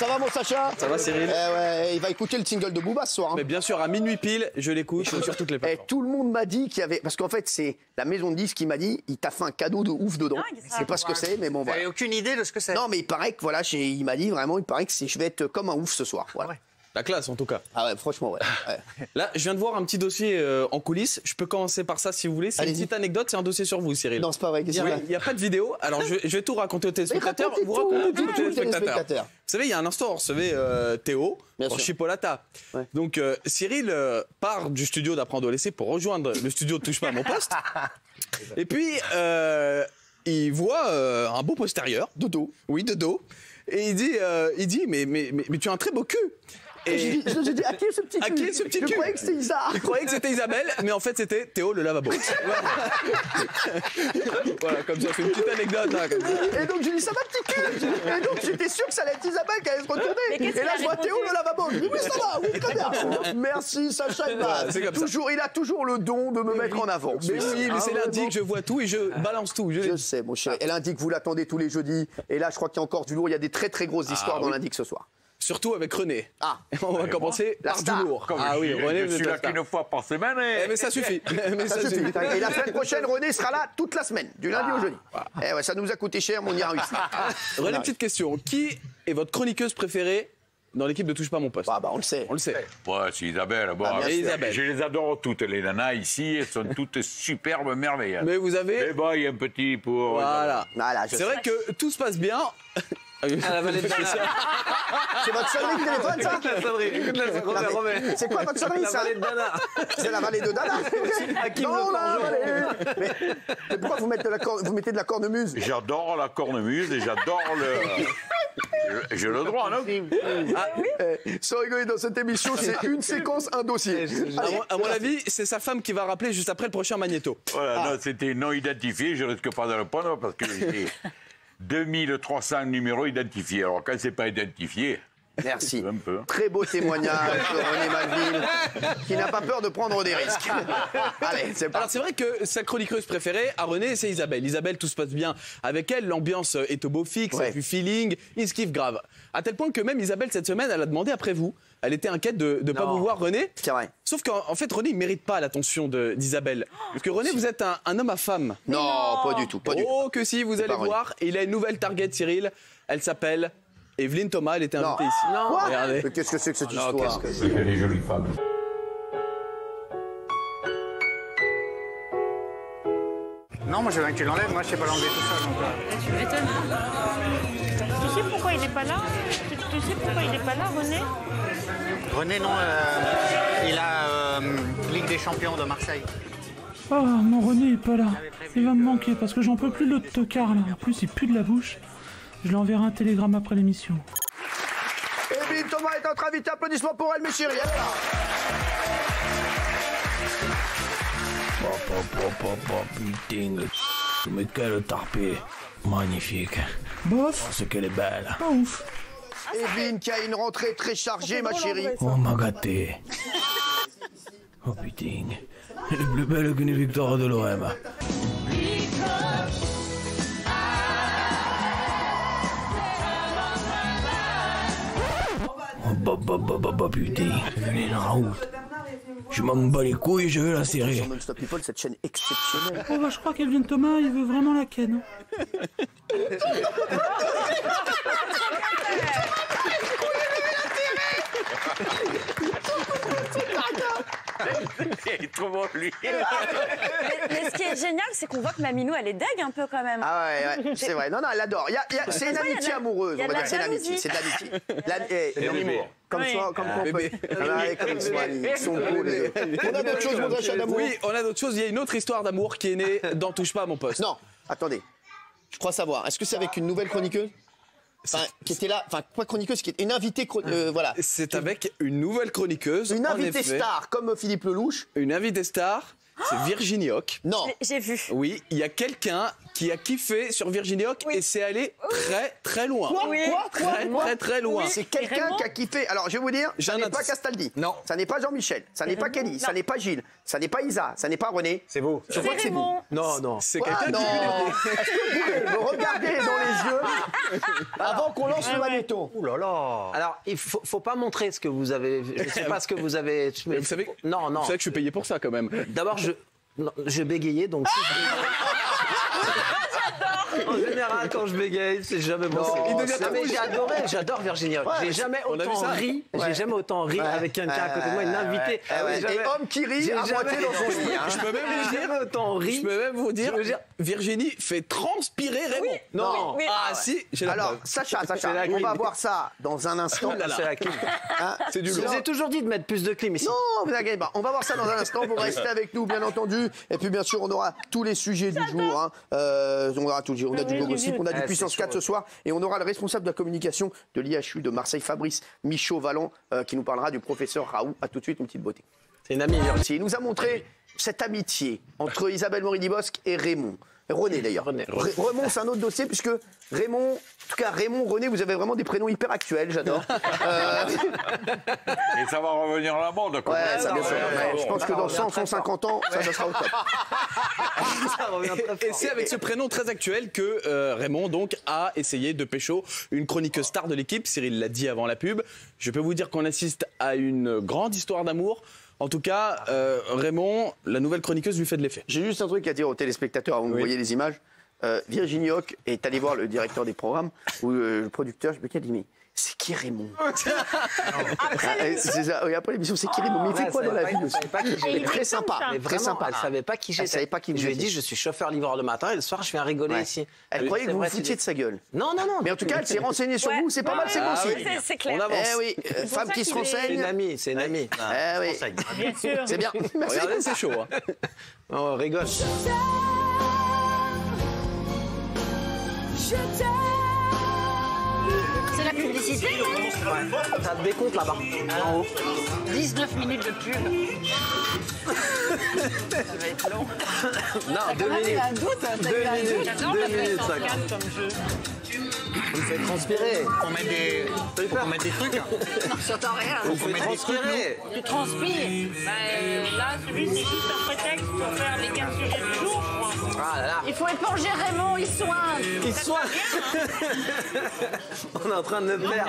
Ça va mon Sacha? Ça va Cyril? Ouais, il va écouter le single de Booba ce soir. Hein. Mais bien sûr, à minuit pile, je l'écoute sur toutes les plateformes. Tout le monde m'a dit qu'il y avait... Parce qu'en fait, c'est la maison de disques qui m'a dit, il t'a fait un cadeau de ouf dedans. Je sais pas ce que c'est, mais bon, voilà. Vous n'avez aucune idée de ce que c'est? Non, mais il paraît que, voilà, il m'a dit vraiment, il paraît que je vais être comme un ouf ce soir. Voilà. La classe en tout cas. Ah ouais, franchement, ouais. Là, je viens de voir un petit dossier en coulisses. Je peux commencer par ça si vous voulez. C'est une petite anecdote, c'est un dossier sur vous, Cyril. Non, c'est pas vrai. Il n'y a pas de vidéo. Alors, je vais tout raconter aux téléspectateurs. Vous racontez tout aux téléspectateurs. Vous savez, il y a un instant, on recevait Théo pour Chipolata. Ouais. Donc, Cyril part du studio d'Apprendre à laisser pour rejoindre le studio de Touche pas à mon poste. Et puis, il voit un beau postérieur. De dos. Oui, de dos. Et il dit mais tu as un très beau cul. Et j'ai dit, à qui est ce petit cul? À qui est ce petit cul? Je croyais que c'était Isa. Je croyais que c'était Isabelle, mais en fait c'était Théo le lavabo. Voilà, comme ça, c'est une petite anecdote. Hein, comme ça. Et donc j'ai dit, ça va petit cul? Et donc j'étais sûr que ça allait être Isabelle qui allait se retourner. Et là je vois Théo le lavabo. Je dis, oui, ça va, oui, très bien. Merci Sacha. Il a toujours le don de me mettre en avant. Mais oui, mais c'est lundi que je vois tout et je balance tout. Je sais, mon chéri. Et lundi que vous l'attendez tous les jeudis. Et là, je crois qu'il y a encore du lourd. Il y a des très très grosses histoires dans lundi que ce soir. Surtout avec René. Ah, on va commencer par du lourd. Ah oui, René, je suis là qu'une fois par semaine. Mais ça suffit. Ça suffit. Et la semaine prochaine, René sera là toute la semaine, du lundi au jeudi. Eh ouais, ça nous a coûté cher, mais on y a réussi. René, petite question. Qui est votre chroniqueuse préférée dans l'équipe de Touche pas à mon poste? Bah, on le sait. On le sait. Ouais, c'est Isabelle. Bon, Isabelle. Je les adore toutes, les nanas ici. Elles sont toutes superbes, merveilleuses. Mais vous avez... Eh ben, il y a un petit pour... Voilà. C'est vrai que tout se passe bien. À la vallée de Dana. C'est votre sonnerie de téléphone, ça? Écoute la sonnerie, écoute la sonnerie. C'est quoi votre sonnerie, ça? La vallée de Dana. C'est la vallée de Dana. Dans la vallée. Mais pourquoi vous mettez de la cornemuse? J'adore la cornemuse et j'adore le... J'ai le droit, non? Sans rigoler, dans cette émission, c'est une séquence, un dossier. À mon avis, c'est sa femme qui va rappeler juste après le prochain magnéto. Voilà, non, c'était non identifié, je risque pas de le prendre parce que j'ai 2300 numéros identifiés. Alors quand c'est pas identifié... Merci. Très beau témoignage de René Malville, qui n'a pas peur de prendre des risques. Allez, c'est parti. Alors c'est vrai que sa chroniqueuse préférée à René, c'est Isabelle. Isabelle, tout se passe bien avec elle, l'ambiance est au beau fixe, ça fait feeling, il se kiffe grave. À tel point que même Isabelle, cette semaine, elle a demandé après vous. Elle était inquiète de ne pas vous voir, René. C'est vrai. Sauf qu'en fait, René, il ne mérite pas l'attention d'Isabelle. Parce que René, vous êtes un homme à femme. Non, pas du tout. Oh, que si, vous allez voir. Il a une nouvelle target, Cyril. Elle s'appelle Evelyne Thomas. Elle était invitée ici. Non. Regardez. Mais qu'est-ce que c'est que cette histoire? C'est des jolies femmes. Non, moi je veux que tu l'enlèves, moi je sais pas l'enlever tout seul. Donc, Tu m'étonnes. Tu sais pourquoi il n'est pas là? Tu sais pourquoi il n'est pas là, René? René, non, il a Ligue des Champions de Marseille. Oh, mon René est pas là. Il va me manquer parce que j'en peux plus de l'autre tocard là. En plus, il pue de la bouche. Je lui enverrai un télégramme après l'émission. Evelyne Thomas est notre invitée. Applaudissements pour elle, mes chéris. Elle est là. Putain, mais quelle tarpée. Magnifique. Bof. Oh, c'est qu'elle est belle. Pas ouf. Evelyne qui a une rentrée très chargée, ma chérie. Oh, m'a gâté. Oh putain. Elle est plus belle qu'une victoire de l'OM. Oh, bah, putain. Evelyne Raoult. Je m'en bats les couilles, je veux la serrer. Sur Non-Stop People, cette chaîne exceptionnelle. Oh bah je crois qu'Evelyne Thomas, il veut vraiment la ken. Il est trop bon, lui. Mais ce qui est génial, c'est qu'on voit que Maminou, elle est deg un peu quand même. Ah ouais, c'est vrai. Non, non, elle adore. C'est une amitié amoureuse. On va dire que c'est l'amitié. C'est de l'amitié. C'est de l'humour. Comme ça, comme on peut. Ils sont beaux, les deux. On a d'autres choses, mon achat d'amour. Oui, on a d'autres choses. Il y a une autre histoire d'amour qui est née dans Touche pas à mon poste. Non, attendez. Je crois savoir. Est-ce que c'est avec une nouvelle chroniqueuse? Enfin, qui était là, enfin, pas chroniqueuse, qui est une invitée, voilà. C'est avec une nouvelle chroniqueuse. Une invitée star, comme Philippe Lelouch. Une invitée star. C'est Virginie Hoc. Non. J'ai vu. Oui, il y a quelqu'un qui a kiffé sur Virginie Hoc et c'est allé très très loin. Quoi Très loin. C'est quelqu'un qui a kiffé. Alors, je vais vous dire, ça n'est pas Castaldi. Non. Ça n'est pas Jean-Michel. Ça n'est pas Kelly. Ça n'est pas Gilles. Ça n'est pas Isa. Ça n'est pas René. C'est vous. Je crois que c'est vous. Non. C'est quelqu'un qui... Est-ce que vous pouvez me regarder dans les yeux avant qu'on lance le magnéto? Ouh là là. Alors, il faut pas montrer ce que vous avez. Je sais pas ce que vous avez. Mais vous savez, Non. Vous savez que je suis payé pour ça quand même. D'abord, je bégayais, donc. En général, quand je bégaye, c'est jamais bon. J'adore Virginie Hoc. J'ai jamais autant ri. J'ai jamais autant ri avec quelqu'un à côté de moi, une invitée. Et homme qui rit à moitié dans son lit. Je peux même vous dire, Virginie fait transpirer Raymond. Non. Ah si. Alors, Sacha, on va voir ça dans un instant. C'est la clim. C'est du Je lourd. vous ai toujours dit de mettre plus de clim ici. Non, vous inquiétez pas. On va voir ça dans un instant. Vous restez avec nous, bien entendu. Et puis, bien sûr, on aura tous les sujets du jour. On aura tout. On a du Gossip, on a du Puissance 4 ce soir. Et on aura le responsable de la communication de l'IHU de Marseille, Fabrice Michaud-Vallon, qui nous parlera du professeur Raoult. À tout de suite, une petite beauté. C'est une amie. Il nous a montré cette amitié entre Isabelle Morini-Bosc et Raymond. René d'ailleurs. Raymond, c'est un autre dossier puisque Raymond, en tout cas Raymond, René, vous avez vraiment des prénoms hyper actuels, j'adore. Et ça va revenir à la mode. Ouais, ça bien sûr. Je pense que dans 100, 150 ans, ça sera au top. Et c'est avec ce prénom très actuel que Raymond donc a essayé de pécho une chroniqueuse star de l'équipe. Cyril l'a dit avant la pub. Je peux vous dire qu'on assiste à une grande histoire d'amour. En tout cas, Raymond, la nouvelle chroniqueuse lui fait de l'effet. J'ai juste un truc à dire aux téléspectateurs avant que vous voyez les images. Virginie Hoc est allée voir le directeur des programmes ou le producteur. Je me dis, mais c'est qui Raymond? Après l'émission, c'est qui Raymond? Mais il fait quoi dans la vie aussi? Très sympa. Très sympa. Elle savait pas qui j'étais. Elle savait pas qui vous Je lui ai étiez. dit, je suis chauffeur-livreur le matin et le soir, je viens rigoler ici. Elle croyait que vous vous foutiez de sa gueule. Non. Mais en tout cas, elle s'est renseignée sur vous. C'est pas mal, c'est bon aussi. C'est clair. On avance. Eh oui, femme qui se C'est renseigne. une amie, c'est une amie. Eh oui, Bien sûr. c'est bien. Merci. Regardez, c'est chaud. On rigole. C'est la publicité, T'as le décompte là-bas, en haut. 19 minutes de pub. Ça va être long. Non, 2 minutes. un doute, J'adore 2 la minutes, Puissance ça. 4 comme jeu. On me fait transpirer. On met des trucs. Non, j'entends rien. On me fait transpirer. Tu transpires. Là, celui, c'est juste un prétexte pour faire les 15 sujets du jour, je crois. Ah là là. Il faut éponger Raymond, il soigne. Il soigne. On est en train de le perdre. Mais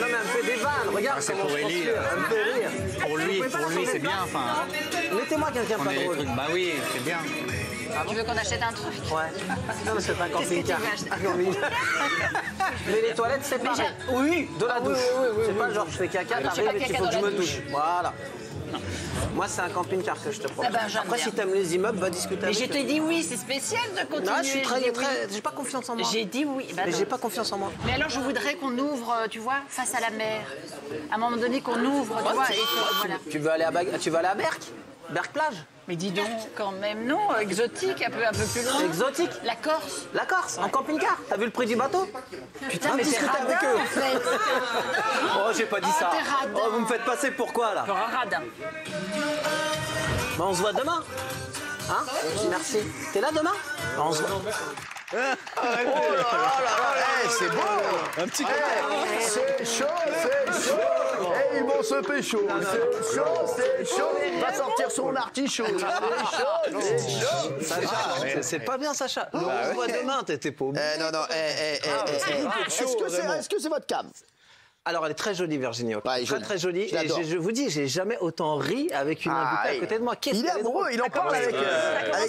non, mais elle me fait des vannes. Regarde c'est comment pour je Ellie, transpire. Elle me fait rire. Pour lui, c'est bien. Enfin, Mettez-moi quelqu'un on pas est des drôle. trucs. Bah oui, c'est bien. Tu veux qu'on achète un truc? Ouais. Non, mais c'est un camping-car. Qu'est-ce que tu veux acheter? Mais les toilettes, c'est pareil. Oui, de la douche. C'est pas genre je fais caca, Ah, mais tu t'arrives fais et qu'il caca faut que je dans me la douche. douche. Voilà. Moi, c'est un camping-car que je te propose. Ah ben, j'aime Après, bien. si t'aimes les immeubles, va discuter Mais avec je eux. t'ai dit oui, c'est spécial de continuer. Non, je suis J'ai très, dit très. oui. J'ai pas confiance en moi. J'ai dit oui. Bah Mais non. j'ai pas confiance en moi. Mais alors, je voudrais qu'on ouvre, tu vois, face à la mer. À un moment donné, qu'on ouvre, tu vois, et que, voilà. Tu veux aller à Berck? Berck-Plage? Mais dis donc, quand même, non, exotique, un peu plus loin. Exotique? La Corse. La Corse, en camping-car. T'as vu le prix du bateau? Putain, mais qu'est-ce t'es que t'as radin, avec eux en fait. Oh, j'ai pas dit ça. t'es radin. Oh, vous me faites passer pour quoi, là? Encore un radin. Bah, on se voit demain. Hein? Merci. T'es là demain? Bah, on se voit. Oh là là, c'est beau. Un petit C'est chaud, c'est chaud. Et ils vont se pécho. C'est chaud, c'est chaud. Va sortir son artichaut. C'est chaud, c'est chaud. Sacha, c'est pas bien, Sacha. On se voit demain, t'es pas obligé. Non. Est-ce que c'est votre cam? Alors, elle est très jolie, Virginie Hoc. Ouais, Très, très jolie. Je Et l'adore. je vous dis, j'ai jamais autant ri avec une invitée à côté de moi. Qu'est-ce Il est qu'elle amoureux, drôle. il en parle avec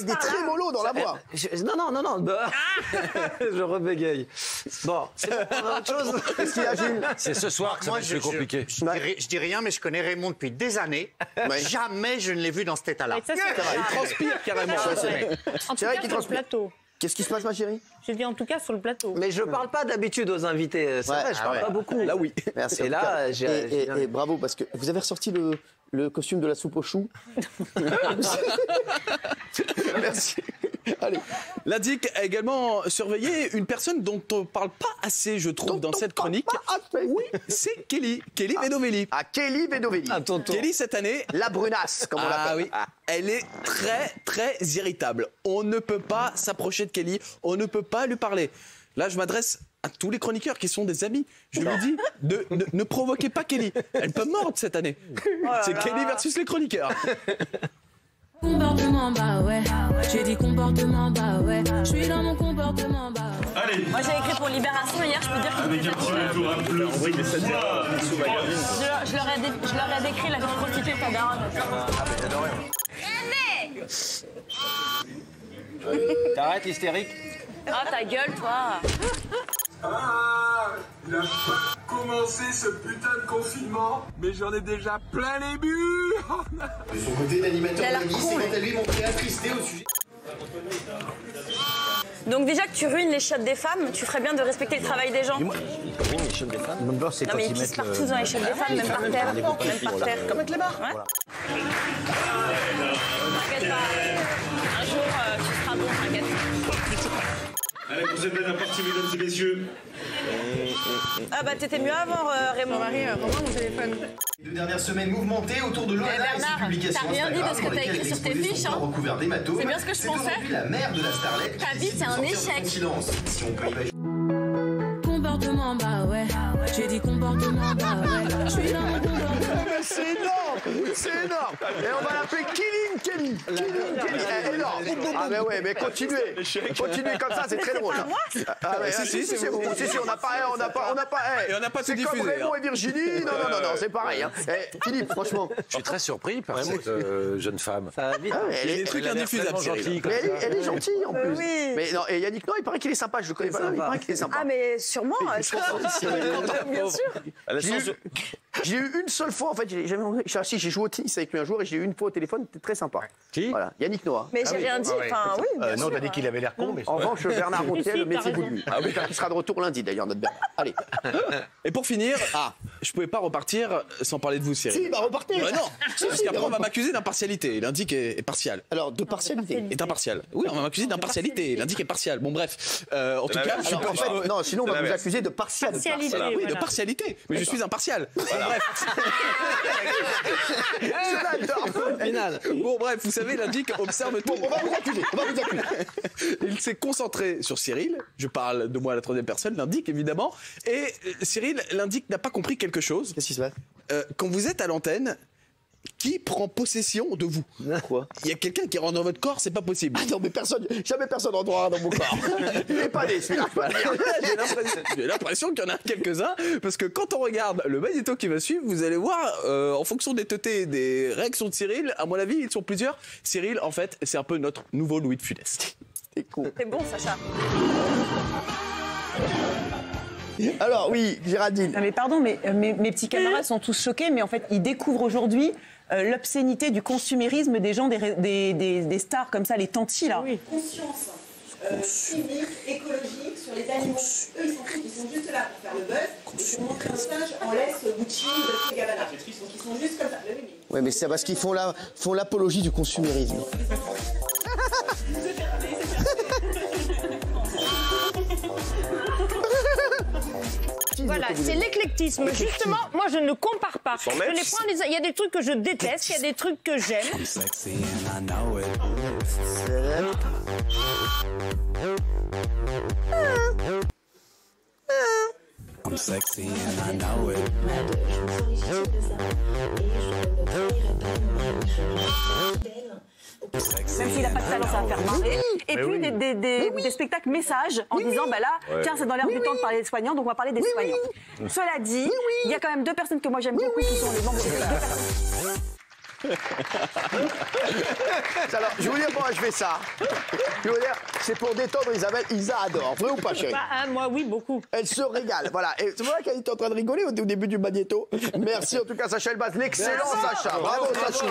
des trémolos dans la voix. Non. Bah, je rebégaye. Bon, c'est autre chose. Qu'est-ce qu'il y a, Gilles? C'est ce soir que ça va être plus compliqué. Je dis rien, mais je connais Raymond depuis des années. Jamais je ne l'ai vu dans cet état-là. Et ça, c'est vrai. Il transpire carrément. En tout C'est vrai cas, qu'il sur le transpire. plateau. Qu'est-ce qui se passe, ma chérie? J'ai dit en tout cas sur le plateau. Mais je parle pas d'habitude aux invités. C'est Ouais. vrai, je parle pas beaucoup. Là, oui. Merci. Et en là, tout cas. j'ai- Et bravo, parce que vous avez ressorti le costume de la soupe aux choux. Merci. Allez. L'Indic a également surveillé une personne dont on parle pas assez, je trouve, dans cette chronique. Oui, c'est Kelly. Kelly Bedovelli. Ah, Kelly Bedovelli. Kelly, cette année... La brunasse, comme on l'appelle. Oui. Elle est très, très irritable. On ne peut pas s'approcher de Kelly. On ne peut pas lui parler. Là, je m'adresse à tous les chroniqueurs qui sont des amis. Je lui dis, ne provoquez pas Kelly. Elle peut mordre cette année. C'est Kelly versus les chroniqueurs. Comportement, bah ouais. J'ai dit comportement, bah ouais. Je suis dans mon comportement, bah ouais. Allez. Moi j'ai écrit pour Libération hier, je peux dire que avec un petit jour à bleu. Je leur ai décrit la prostituée de ta daronne. J'adorais. T'arrêtes l'hystérique? Ah ta gueule toi. Ah, il a pas commencé ce putain de confinement, mais j'en ai déjà plein les bulles. De son côté, l'animateur Denis s'est quant à lui montré attristé au sujet. Donc déjà que tu ruines les chiottes des femmes, tu ferais bien de respecter le travail des gens. Oui, les chiottes des femmes. Non, mais ils pissent partout dans les chiottes des femmes, même par terre. Même par terre. Comme avec les bars. Ouais. T'inquiète pas. Un jour, tu seras bon, t'inquiète. Allez, vous êtes bien parti, mesdames et messieurs. Ah bah t'étais mieux avant, Raymond. Marie, rends-moi mon téléphone. 2 dernières semaines mouvementées autour de l'ONA et ses publications t'as rien dit de ce que t'as écrit sur tes fiches, hein. Recouvert d'hématomes. C'est bien ce que je pensais. C'est la mère de la starlette. Ta vie, c'est un échec. Si on peut imaginer. Comportement, bah ouais. J'ai dit comportement, bah ouais. Je suis dans mon comportement. C'est énorme. C'est énorme. Et on va l'appeler Killing Kelly. Killing Kelly. Énorme. Ah mais ouais, mais continuez. Continuez comme ça, c'est très drôle. Ah mais si, c'est bon. Si, on n'a pas. Et on n'a pas tout diffusé. C'est comme Raymond et Virginie. Non, c'est pareil. Philippe, franchement. Je suis très surpris par cette jeune femme. Ça va vite. Il y a des trucs indiffusables. Elle est gentille en plus. Mais non, et Yannick, non, il paraît qu'il est sympa. Je le connais pas, mais il paraît qu'il est sympa. Ah mais sûrement. Bien sûr. J'ai eu une seule fois, en fait, j'ai joué au tennis avec lui un jour et j'ai eu une fois au téléphone, c'était très sympa. Qui? Voilà, Yannick Noah. Mais j'ai rien dit, enfin oui. Non, t'as dit qu'il avait l'air con, mais. En revanche, Bernard Montiel, méfiez-vous de lui. Qui sera de retour lundi d'ailleurs, notre Bernard. Allez. Et pour finir, je pouvais pas repartir sans parler de vous, Cyril. Si, il va repartir. Non, parce qu'après on va m'accuser d'impartialité. L'indic est partial. Alors, de partialité. Est impartial. Oui, on va m'accuser d'impartialité. L'indic est partial. Bon, bref. En tout cas, non, sinon on va vous accuser de partialité. Oui, de partialité. Mais je suis impartial. Bref. Bon, bref, vous savez, l'indic observe tout. On va vous accuser. Il s'est concentré sur Cyril. Je parle de moi à la troisième personne, l'indic évidemment. Et Cyril, l'indic n'a pas compris quelque chose. Qu'est-ce qui se passe? Quand vous êtes à l'antenne, qui prend possession de vous? Quoi? Il y a quelqu'un qui rentre dans votre corps, c'est pas possible. Ah non, mais jamais personne rentrera dans mon corps. Il n'est pas né, celui-là. J'ai l'impression qu'il y en a quelques-uns, parce que quand on regarde le magnéto qui va suivre, vous allez voir, en fonction des teutés et des réactions de Cyril, à mon avis, ils sont plusieurs. Cyril, en fait, c'est un peu notre nouveau Louis de Funès. C'est cool. C'est bon, Sacha. Alors oui, Géraldine. Non mais pardon, mais mes petits camarades sont tous choqués, mais en fait ils découvrent aujourd'hui l'obscénité du consumérisme des gens, des stars comme ça, les tantis là. Oui. Conscience civique, écologique, sur les animaux. Eux ils sont juste là pour faire le buzz, et pour montrer un stage en laisse Gucci, Dolce & Gabbana. Donc ils sont juste comme ça. Oui, mais c'est parce qu'ils font l'apologie du consumérisme. Voilà, c'est l'éclectisme. Justement, moi je ne compare pas. Il y a des trucs que je déteste, il y a des trucs que j'aime. I'm sexy and I know it. Même s'il n'a pas de talent, ça va faire marrer. Et puis des spectacles messages en disant, bah là, tiens, c'est dans l'air du temps de parler des soignants, donc on va parler des soignants. Cela dit, il y a quand même 2 personnes que moi j'aime beaucoup qui sont les membres des 2 personnes. Alors, je vais vous dire pourquoi je fais ça. Je vais vous dire, c'est pour détendre Isabelle. Isa adore. Vrai ou pas, chérie? Moi, oui, beaucoup. Elle se régale. Voilà. Et c'est vrai qu'elle était en train de rigoler au début du magnéto. Merci en tout cas, Sacha Elbaz. L'excellent Sacha. Bravo, Sacha.